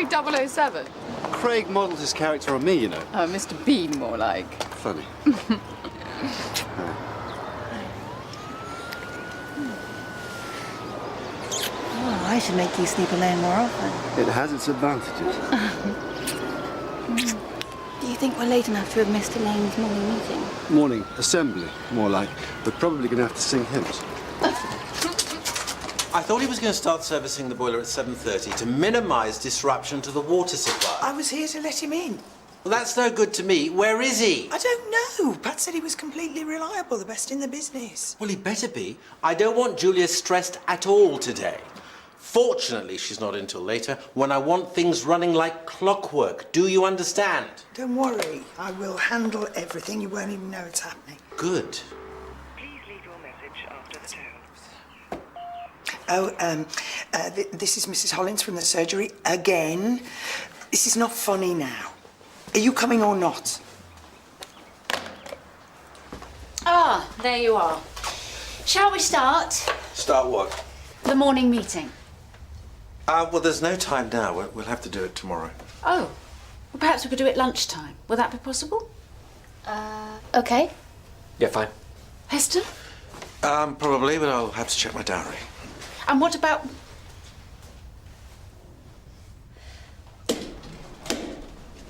be 007? Craig modelled his character on me, you know. Oh, Mr. Bean, more like. Funny. Oh, I should make you sleep alone more often. It has its advantages. Do you think we're late enough to have missed Elaine's morning meeting? Morning assembly, more like. We're probably going to have to sing hymns. I thought he was going to start servicing the boiler at 7:30 to minimise disruption to the water supply. I was here to let him in. Well, that's no good to me. Where is he? I don't know. Pat said he was completely reliable, the best in the business. Well, he better be. I don't want Julia stressed at all today. Fortunately, she's not in till later, when I want things running like clockwork. Do you understand? Don't worry. I will handle everything. You won't even know it's happening. Good. Please leave your message after the tone. Oh, this is Mrs. Hollins from the surgery again. This is not funny now. Are you coming or not? Ah, there you are. Shall we start Start what? the morning meeting? Well, there's no time now. We'll have to do it tomorrow. Oh, well, perhaps we could do it lunchtime. Will that be possible? Okay. Yeah, fine. Heston? Probably, but I'll have to check my diary. And what about...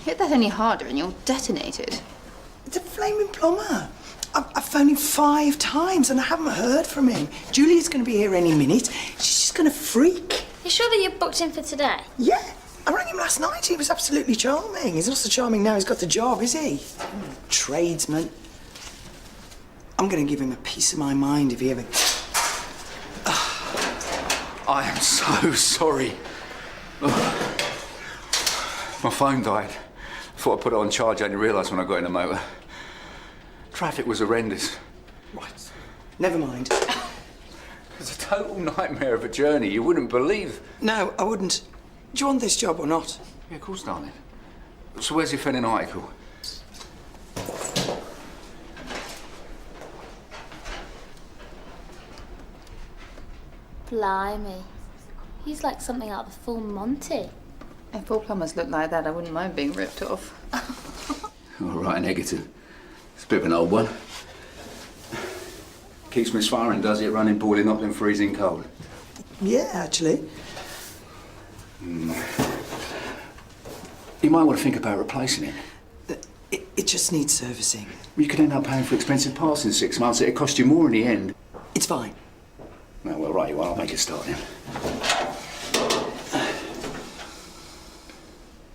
Hit that any harder and you'll detonate it. It's a flaming plumber. I've phoned him 5 times and I haven't heard from him. Julia's going to be here any minute. She's just going to freak. You sure that you booked him for today? Yeah. I rang him last night. He was absolutely charming. He's not so charming now he's got the job, is he? Tradesman. I'm going to give him a piece of my mind if he ever... I am so sorry. My phone died. Thought I put it on charge, I only realised when I got in the motor. Traffic was horrendous. Right. Never mind. It's a total nightmare of a journey, you wouldn't believe. No, I wouldn't. Do you want this job or not? Yeah, of course, darling. So where's your Fenning article? Blimey. He's like something out of the full Monty. If all plumbers look like that, I wouldn't mind being ripped off. All right, in Egerton. It's a bit of an old one. Keeps misfiring, does it? Running, boiling hot and freezing cold. Yeah, actually. You might want to think about replacing it. It just needs servicing. You could end up paying for expensive parts in 6 months. It'd cost you more in the end. It's fine. No, well, right, well, I'll make it start then.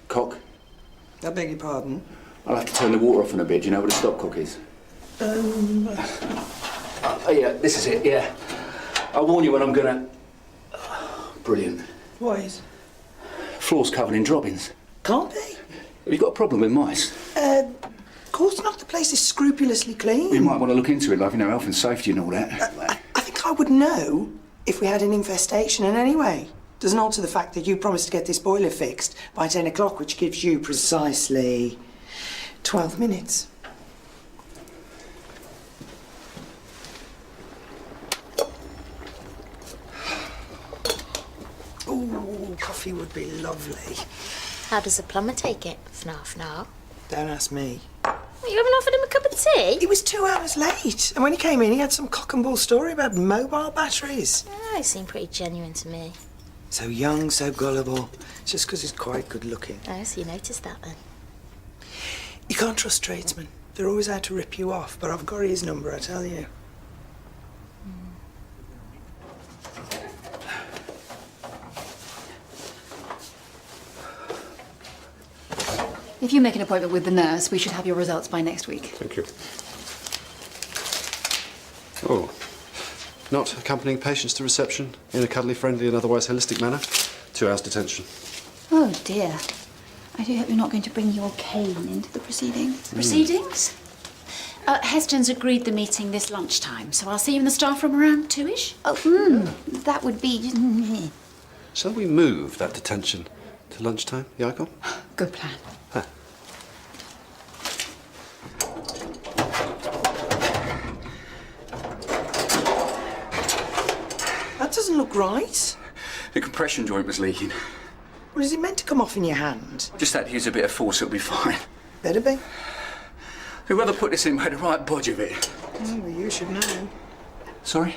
Cock. I beg your pardon? I'll have to turn the water off in a bit. Do you know where the stopcock is? Oh, yeah, this is it, yeah. I'll warn you when I'm gonna... Brilliant. What is? Floor's covered in droppings. Can't be. Have you got a problem with mice? Of course not. The place is scrupulously clean. You might want to look into it, like, you know, health and safety and all that. I think I would know if we had an infestation, and anyway, doesn't alter the fact that you promised to get this boiler fixed by 10 o'clock, which gives you precisely 12 minutes. Ooh, coffee would be lovely. How does the plumber take it? Fnar. Don't ask me. You haven't offered him a cup of tea? He was 2 hours late, and when he came in, he had some cock and bull story about mobile batteries. Oh, he seemed pretty genuine to me. So young, so gullible. Just because he's quite good looking. Oh, so you noticed that then? You can't trust tradesmen. They're always out to rip you off, but I've got his number, I tell you. If you make an appointment with the nurse, we should have your results by next week. Thank you. Oh. Not accompanying patients to reception in a cuddly, friendly and otherwise holistic manner. 2 hours detention. Oh, dear. I do hope you're not going to bring your cane into the proceedings. Proceedings? Heston's agreed the meeting this lunchtime, so I'll see you in the staff room around 2-ish. Oh, that would be... Shall we move that detention to lunchtime, Jacob? Good plan. That doesn't look right. The compression joint was leaking. Well, is it meant to come off in your hand? Just had to use a bit of force, it'll be fine. Better be. Whoever put this in made a right bodge of it. Oh, well, you should know. Sorry?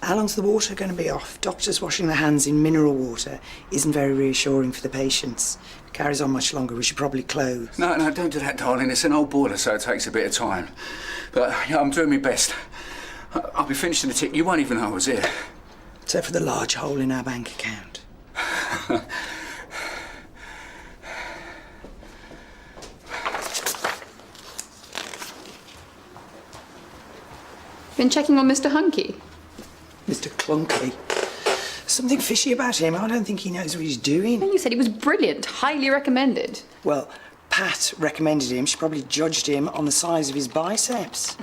How long's the water going to be off? Doctors washing their hands in mineral water isn't very reassuring for the patients. If it carries on much longer, we should probably close. No, don't do that, darling. It's an old boiler, so it takes a bit of time. But yeah, I'm doing my best. I'll be finishing the tick. You won't even know I was here. Except for the large hole in our bank account. Been checking on Mr. Hunky? Mr. Clunky. Something fishy about him. I don't think he knows what he's doing. You said he was brilliant, highly recommended. Well, Pat recommended him. She probably judged him on the size of his biceps.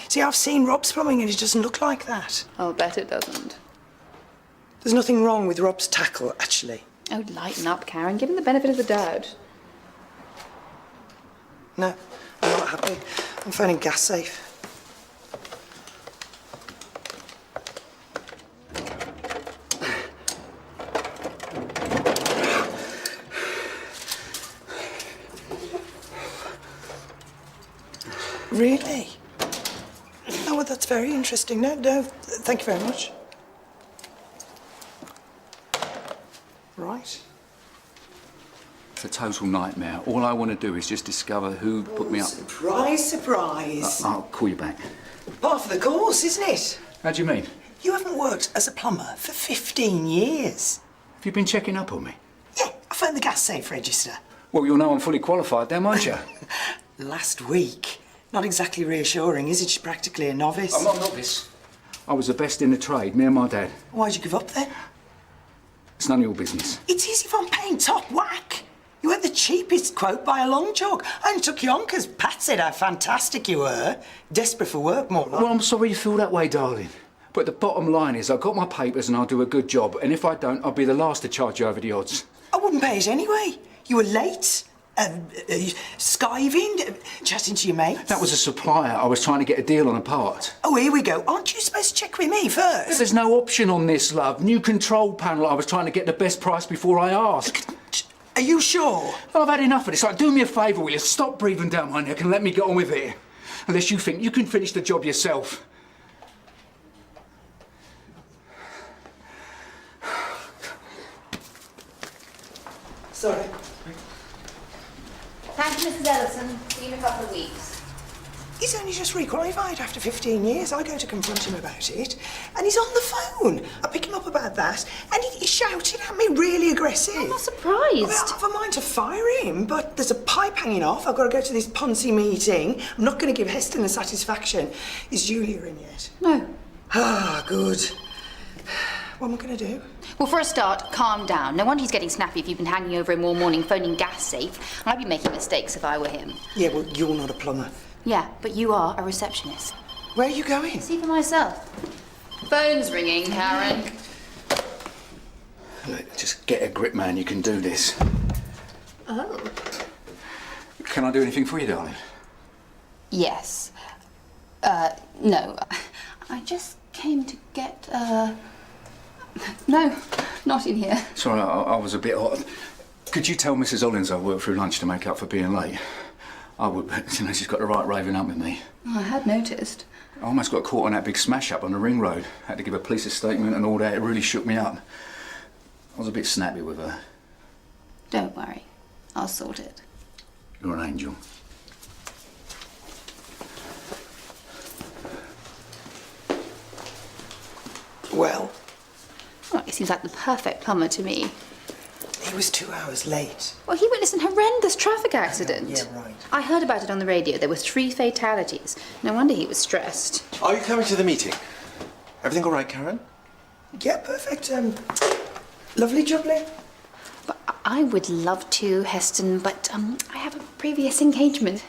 See, I've seen Rob's plumbing and it doesn't look like that. I'll bet it doesn't. There's nothing wrong with Rob's tackle, actually. Oh, lighten up, Karen. Give him the benefit of the doubt. No, I'm not happy. I'm phoning gas safe. Really? Oh, well, that's very interesting. No, thank you very much. Right. It's a total nightmare. All I want to do is just discover who put me up. Surprise, surprise. I'll call you back. Part of the course, isn't it? How do you mean? You haven't worked as a plumber for 15 years. Have you been checking up on me? Yeah, I phoned the gas safe register. Well, you'll know I'm fully qualified then, won't you? Last week. Not exactly reassuring, is it? She's practically a novice. I'm not a novice. I was the best in the trade, me and my dad. Why'd you give up then? It's none of your business. It's easy if I'm paying top whack. You had the cheapest quote by a long chalk. I only took you on because Pat said how fantastic you were. Desperate for work, more like. Well, I'm sorry you feel that way, darling. But the bottom line is I've got my papers and I'll do a good job. And if I don't, I'll be the last to charge you over the odds. I wouldn't pay it anyway. You were late. Skiving, chatting to your mates. That was a supplier. I was trying to get a deal on a part. Oh, here we go. Aren't you supposed to check with me first? There's no option on this, love. New control panel. I was trying to get the best price before I asked. Are you sure? I've had enough of this. Like, do me a favour, will you? Stop breathing down my neck and let me get on with it. Unless you think you can finish the job yourself. Sorry. Thank you, Mrs. Ellison. See you in a couple of weeks. He's only just requalified after 15 years. I go to confront him about it, and he's on the phone. I pick him up about that, and he shouted at me, really aggressive. I'm not I surprised. mean, I have a mind to fire him, but there's a pipe hanging off. I've got to go to this Ponzi meeting. I'm not going to give Heston the satisfaction. Is Julia in yet? No. Ah, good. What am I going to do? Well, for a start, calm down. No wonder he's getting snappy if you've been hanging over him all morning, phoning gas safe. I'd be making mistakes if I were him. Yeah, well, you're not a plumber. Yeah, but you are a receptionist. Where are you going? See for myself. Phone's ringing, Karen. Look, just get a grip, man. You can do this. Oh. Can I do anything for you, darling? Yes. No. I just came to get, No, not in here. Sorry, I was a bit hot. Could you tell Mrs. Hollins I worked through lunch to make up for being late? I would, but you know, she's got the right raving up with me. Oh, I had noticed. I almost got caught on that big smash-up on the ring road. Had to give a police statement and all that. It really shook me up. I was a bit snappy with her. Don't worry. I'll sort it. You're an angel. Well, Well, he seems like the perfect plumber to me. he was 2 hours late. Well, he witnessed an horrendous traffic accident. Yeah, right. I heard about it on the radio. There were 3 fatalities. No wonder he was stressed. Are you coming to the meeting? Everything all right, Karen? Yeah, perfect. Lovely jubbly. But I would love to, Heston, but I have a previous engagement.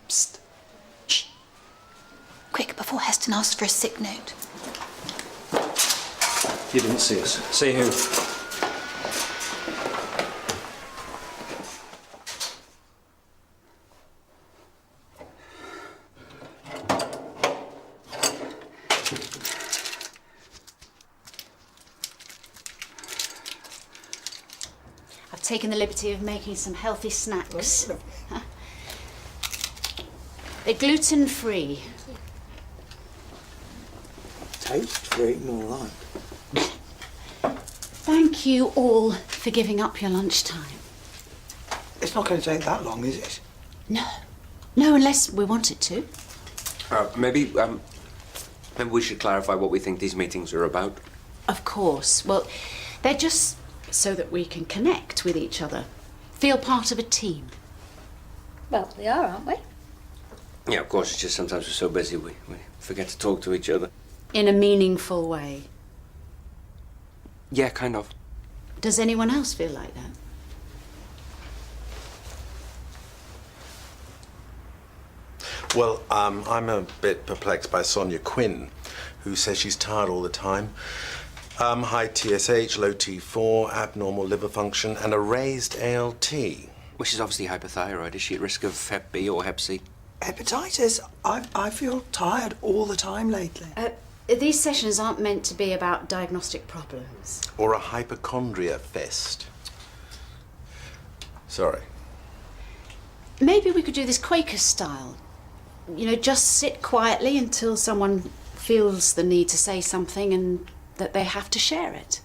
Psst. Shh. Quick, before Heston asks for a sick note. You didn't see us. See who? taken the liberty of making some healthy snacks. They're gluten-free. Toast-free, more like. Thank you all for giving up your lunchtime. It's not going to take that long, is it? No. No, unless we want it to. Maybe we should clarify what we think these meetings are about. Of course. Well, they're just so that we can connect with each other. Feel part of a team. Well, we are, aren't we? Yeah, of course, it's just sometimes we're so busy we forget to talk to each other. In a meaningful way. Yeah, kind of. Does anyone else feel like that? Well, I'm a bit perplexed by Sonia Quinn, who says she's tired all the time. High TSH, low T4, abnormal liver function, and a raised ALT. Well, she's obviously hypothyroid. Is she at risk of Hep B or Hep C? Hepatitis? I feel tired all the time lately. These sessions aren't meant to be about diagnostic problems. Or a hypochondria fest. Sorry. Maybe we could do this Quaker style. You know, just sit quietly until someone feels the need to say something and that they have to share it.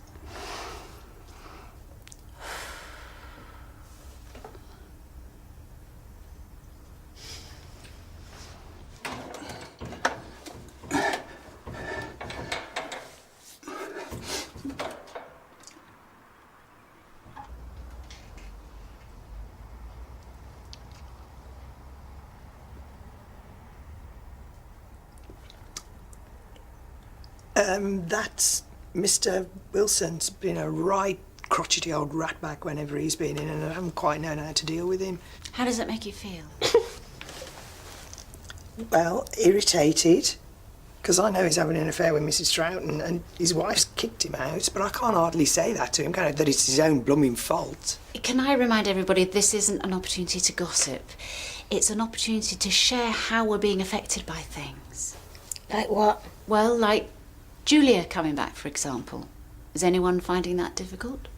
That's Mr. Wilson's been a right crotchety old ratbag whenever he's been in, and I haven't quite known how to deal with him. How does it make you feel? Well, irritated, because I know he's having an affair with Mrs. Troughton, and his wife's kicked him out, but I can't hardly say that to him, can I? That it's his own blooming fault. Can I remind everybody this isn't an opportunity to gossip. It's an opportunity to share how we're being affected by things. Like what? Well, like Julia coming back, for example. Is anyone finding that difficult?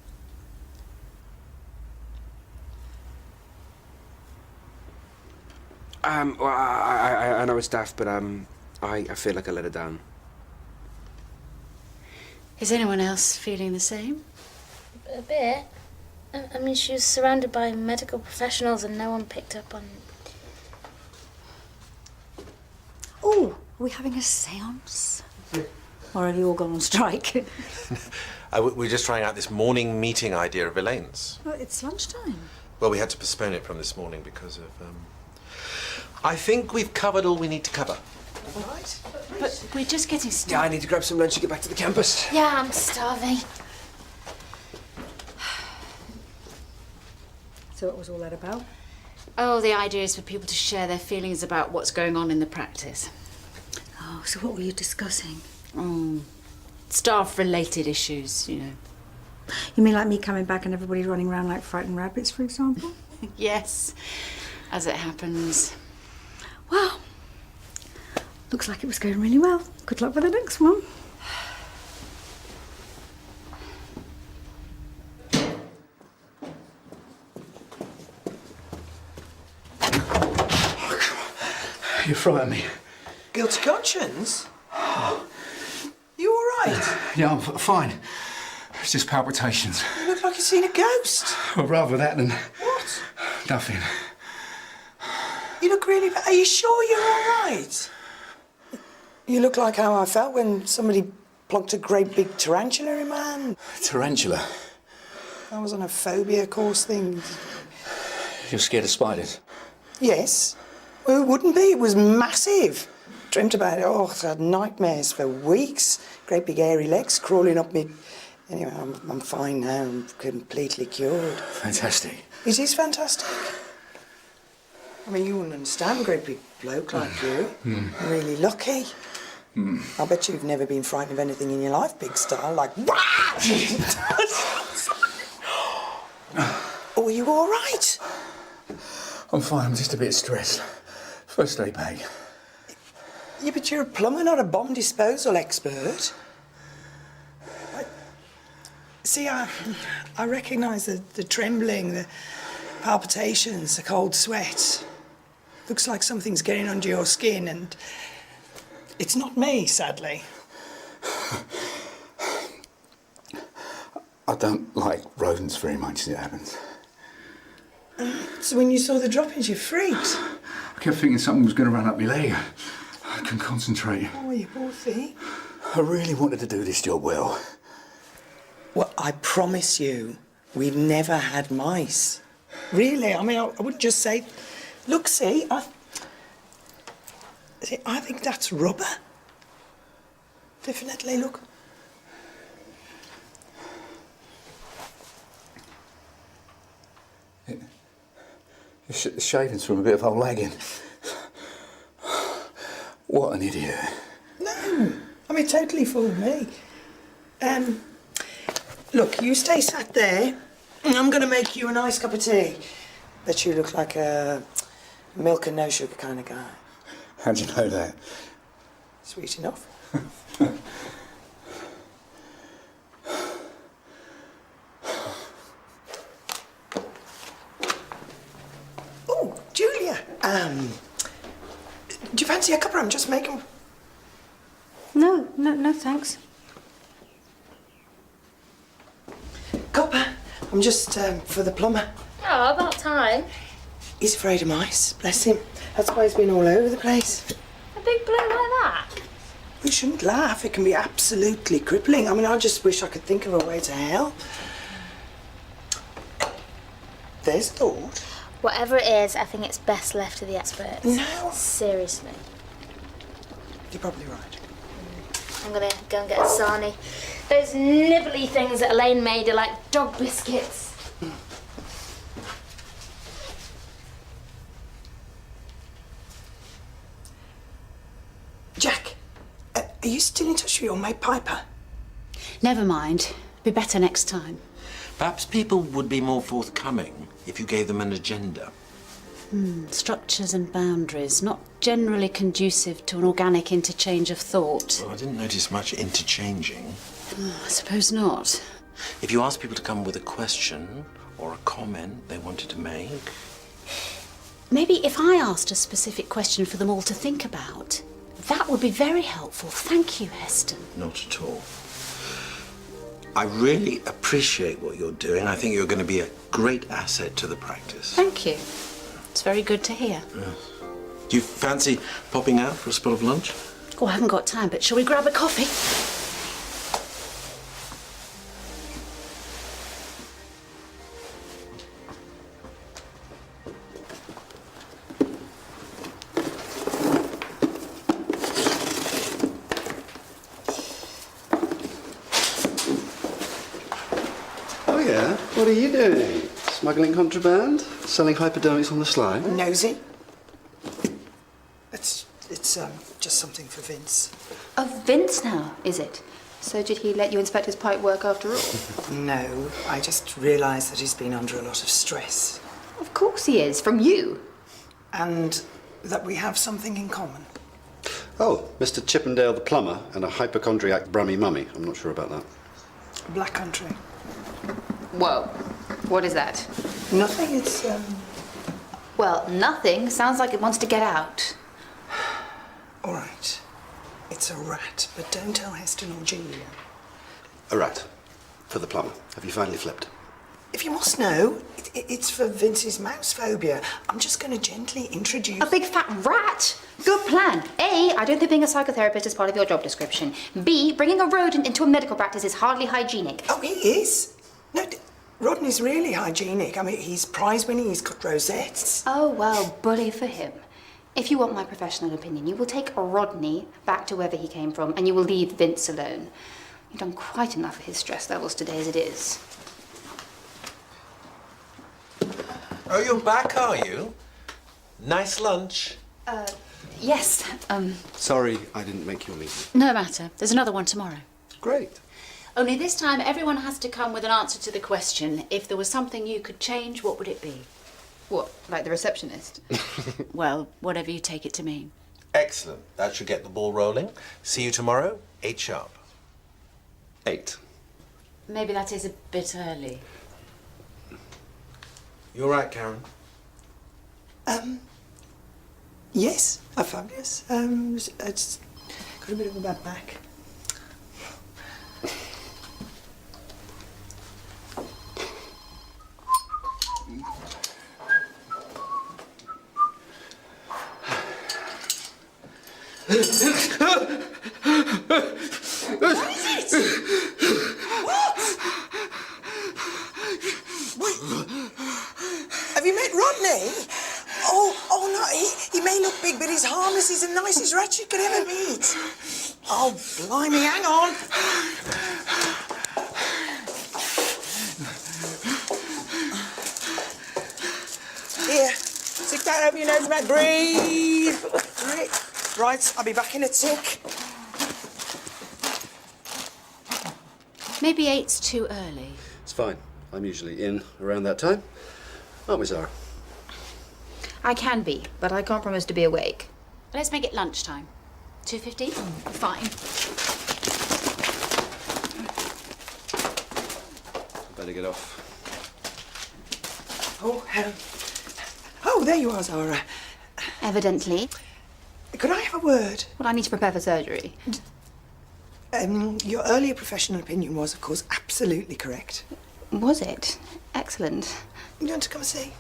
Well, I know it's daft, but I feel like I let her down. Is anyone else feeling the same? A bit. I mean, she was surrounded by medical professionals and no one picked up on... Oh, are we having a séance? Or have you all gone on strike? We're just trying out this morning meeting idea of Elaine's. Well, it's lunchtime. Well, we had to postpone it from this morning because of... I think we've covered all we need to cover. Right. But we're just getting Yeah, started. I need to grab some lunch and get back to the campus. Yeah, I'm starving. So what was all that about? Oh, the idea is for people to share their feelings about what's going on in the practice. Oh, so what were you discussing? Staff-related issues, you know. You mean like me coming back and everybody running around like frightened rabbits, for example? Yes, as it happens. Well, looks like it was going really well. Good luck with the next one. You frighten me. Guilty conscience? You all right? Yeah, I'm fine. It's just palpitations. You look like you've seen a ghost. Well, rather that than What? nothing. You look really bad. Are you sure you're all right? You look like how I felt when somebody plunked a great big tarantula in my hand. Tarantula. I was on a phobia course thing. You're scared of spiders? Yes. Well, it wouldn't be. It was massive. Dreamt about it. Oh, I had nightmares for weeks. Great big hairy legs crawling up me. Anyway, I'm fine now. I'm completely cured. Fantastic. It is fantastic. I mean, you wouldn't understand a great big bloke like you. You're really lucky. I bet you've never been frightened of anything in your life, big star, like... Oh, are you all right? I'm fine. I'm just a bit stressed. First day back. Yeah, but you're a plumber, not a bomb disposal expert. See, I recognise the trembling, the palpitations, the cold sweat. Looks like something's getting under your skin, and it's not me, sadly. I don't like rodents very much as it happens. So when you saw the droppings, you freaked. I kept thinking something was going to run up my leg. I couldn't concentrate. Oh, you poor thing. I really wanted to do this job well. Well, I promise you, we've never had mice. Really, I mean, I wouldn't just say... Look, see, I think that's rubber. Definitely, look. The shavings from a bit of old lagging. What an idiot. No, I mean, totally fooled me. Look, you stay sat there, and I'm going to make you a nice cup of tea. Bet you look like a milk and no sugar kind of guy. How'd you know that? Sweet enough. Oh, Julia. Do you fancy a cuppa? I'm just making... No, thanks. Copper. I'm just for the plumber. Oh, about time. He's afraid of mice, bless him. That's why he's been all over the place. A big blow like that? You shouldn't laugh. It can be absolutely crippling. I mean, I just wish I could think of a way to help. There's thought. Whatever it is, I think it's best left to the experts. No. Seriously. You're probably right. I'm gonna go and get a sarnie. Those nibbly things that Elaine made are like dog biscuits. Jack, are you still in touch with your mate Piper? Never mind. Be better next time. Perhaps people would be more forthcoming if you gave them an agenda. Structures and boundaries, not generally conducive to an organic interchange of thought. Well, I didn't notice much interchanging. I suppose not. If you asked people to come with a question or a comment they wanted to make... Maybe if I asked a specific question for them all to think about, that would be very helpful. Thank you, Heston. Not at all. I really appreciate what you're doing. I think you're going to be a great asset to the practice. Thank you. It's very good to hear. Yes. Do you fancy popping out for a spot of lunch? Oh, I haven't got time, but shall we grab a coffee? Oh, yeah? What are you doing? Smuggling contraband? Selling hypodermics on the sly? Nosy. It's just something for Vince. Oh, Vince now, is it? So did he let you inspect his pipe work after all? No, I just realised that he's been under a lot of stress. Of course he is, from you. And that we have something in common. Oh, Mr. Chippendale the plumber and a hypochondriac Brummy mummy. I'm not sure about that. Black country. Whoa. What is that? Nothing, it's, Well, nothing. Sounds like it wants to get out. All right. It's a rat, but don't tell Heston or Julia. A rat. For the plumber. Have you finally flipped? If you must know, it's for Vince's mouse phobia. I'm just going to gently introduce... A big fat rat? Good plan. A, I don't think being a psychotherapist is part of your job description. B, bringing a rodent into a medical practice is hardly hygienic. Oh, he is. No, Rodney's really hygienic. I mean, he's prize winning, he's got rosettes. Oh, well, bully for him. If you want my professional opinion, you will take Rodney back to wherever he came from and you will leave Vince alone. You've done quite enough for his stress levels today as it is. Oh, you're back, are you? Nice lunch. Yes, Sorry I didn't make your meeting. No matter. There's another one tomorrow. Great. Only this time, everyone has to come with an answer to the question, if there was something you could change, what would it be? What, like the receptionist? Well, whatever you take it to mean. Excellent. That should get the ball rolling. See you tomorrow, 8 sharp. 8. maybe that is a bit early. You all right, Karen? Yes, I'm fabulous. I just got a bit of a bad back. What is it? What? Have you met Rodney? Oh no, he may look big, but he's harmless. He's the nicest rat you could ever meet. Oh, blimey, hang on. Here, stick that over your nose, Matt. Breathe. Right, I'll be back in a tick. Maybe 8's too early. It's fine. I'm usually in around that time. Aren't we, Zara? I can be, but I can't promise to be awake. Let's make it lunchtime. 2:15? Fine. Better get off. Oh, there you are, Zara. Evidently. Could I have a word? Well, I need to prepare for surgery. Your earlier professional opinion was, of course, absolutely correct. Was it? Excellent. You want to come and see?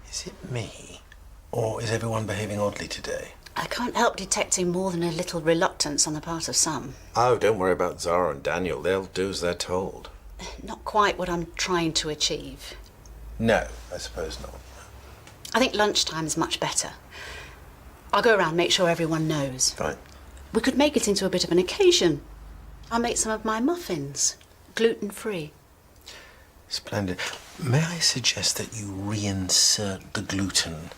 Is it me? Or is everyone behaving oddly today? I can't help detecting more than a little reluctance on the part of some. Oh, don't worry about Zara and Daniel. They'll do as they're told. Not quite what I'm trying to achieve. No, I suppose not. I think lunchtime's much better. I'll go around, make sure everyone knows. Fine. We could make it into a bit of an occasion. I'll make some of my muffins, gluten-free. Splendid. May I suggest that you reinsert the gluten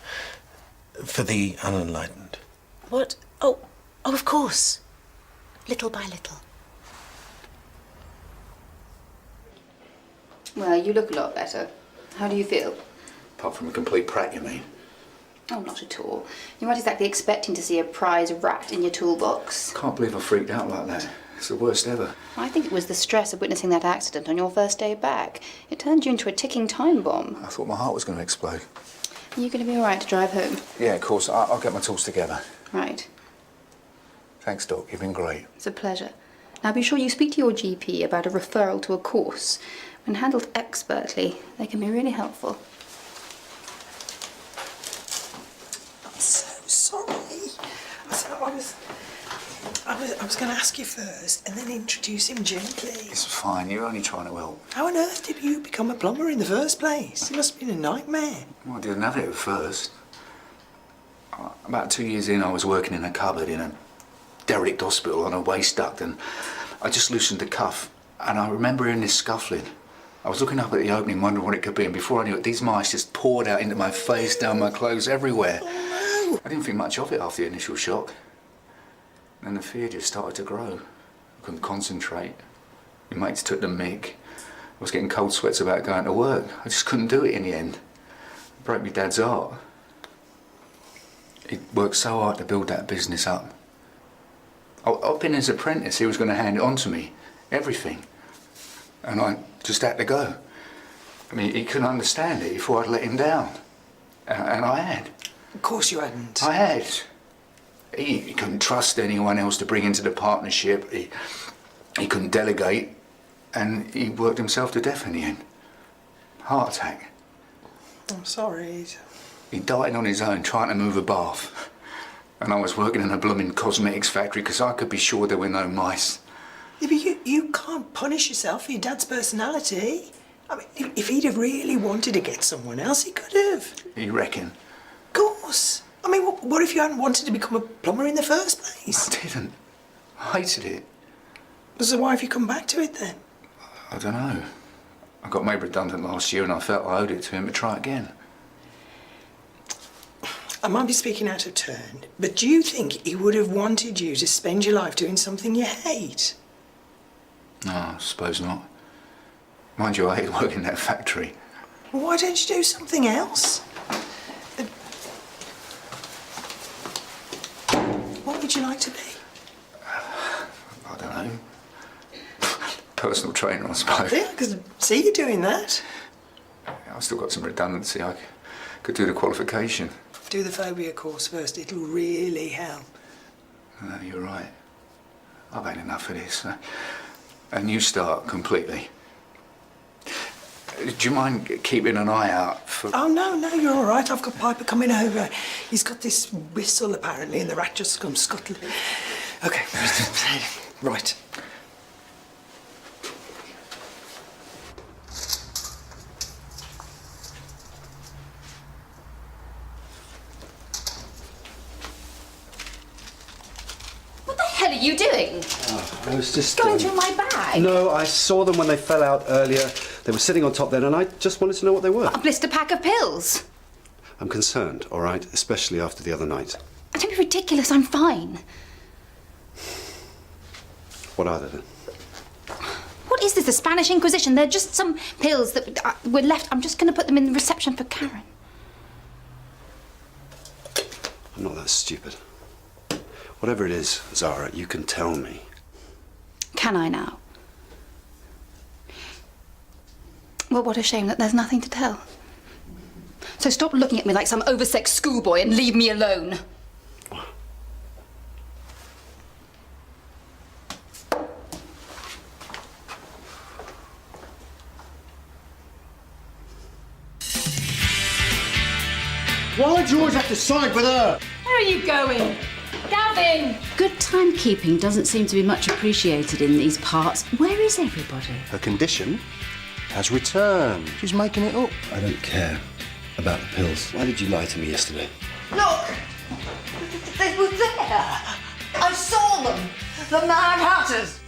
for the unenlightened? What? Oh, of course. Little by little. Well, you look a lot better. How do you feel? Apart from a complete prat, you mean? Oh, not at all. You weren't exactly expecting to see a prize rat in your toolbox. Can't believe I freaked out like that. It's the worst ever. I think it was the stress of witnessing that accident on your first day back. It turned you into a ticking time bomb. I thought my heart was going to explode. Are you going to be all right to drive home? Yeah, of course. I'll get my tools together. Right. Thanks, Doc. You've been great. It's a pleasure. Now be sure you speak to your GP about a referral to a course. When handled expertly, they can be really helpful. I'm so sorry. I was going to ask you first and then introduce him gently. It's fine. You're only trying to help. How on earth did you become a plumber in the first place? It must have been a nightmare. Well, I didn't have it at first. About 2 years in, I was working in a cupboard in a derelict hospital on a waste duct, and I just loosened the cuff, and I remember hearing this scuffling. I was looking up at the opening, wondering what it could be, and before I knew it, these mice just poured out into my face, down my clothes, everywhere. Oh, no. I didn't think much of it after the initial shock. Then the fear just started to grow. I couldn't concentrate. My mates took the mick. I was getting cold sweats about going to work. I just couldn't do it in the end. It broke my dad's heart. He worked so hard to build that business up. I've been his apprentice. He was going to hand it on to me, everything. And I just had to go. I mean, he couldn't understand it. He thought I'd let him down. And I had. Of course you hadn't. I had. He couldn't trust anyone else to bring into the partnership. He couldn't delegate. And he worked himself to death in the end. Heart attack. I'm sorry. He died on his own trying to move a bath. And I was working in a blooming cosmetics factory because I could be sure there were no mice. Yeah, but you can't punish yourself for your dad's personality. I mean, if he'd have really wanted to get someone else, he could have. You reckon? Of course. I mean, what if you hadn't wanted to become a plumber in the first place? I didn't. I hated it. So why have you come back to it then? I don't know. I got made redundant last year and I felt I owed it to him to try again. I might be speaking out of turn, but do you think he would have wanted you to spend your life doing something you hate? No, I suppose not. Mind you, I hate working in that factory. Well, why don't you do something else? What would you like to be? know. Personal trainer, I suppose. Yeah, I can see you doing that. I've still got some redundancy. I could do the qualification. Do the phobia course first. It'll really help. No, you're right. I've had enough of this. A new start, completely. Do you mind keeping an eye out for... Oh, no, you're all right. I've got Piper coming over. He's got this whistle, apparently, and the rat just comes scuttling. OK, right. What the hell are you doing? I was just... Going through my bag? No, I saw them when they fell out earlier. They were sitting on top then, and I just wanted to know what they were. A blister pack of pills. I'm concerned, all right? Especially after the other night. Don't be ridiculous, I'm fine. What are they then? What is this, the Spanish Inquisition? They're just some pills that were left. I'm just going to put them in the reception for Karen. I'm not that stupid. Whatever it is, Zara, you can tell me. Can I now? Well, what a shame that there's nothing to tell. So stop looking at me like some oversexed schoolboy and leave me alone. Why do you always have to side with her? Where are you going? Gavin! Good timekeeping doesn't seem to be much appreciated in these parts. Where is everybody? Her condition has returned. She's making it up. I don't care about the pills. Why did you lie to me yesterday? Look! They were there! I saw them! The Mad Hatters!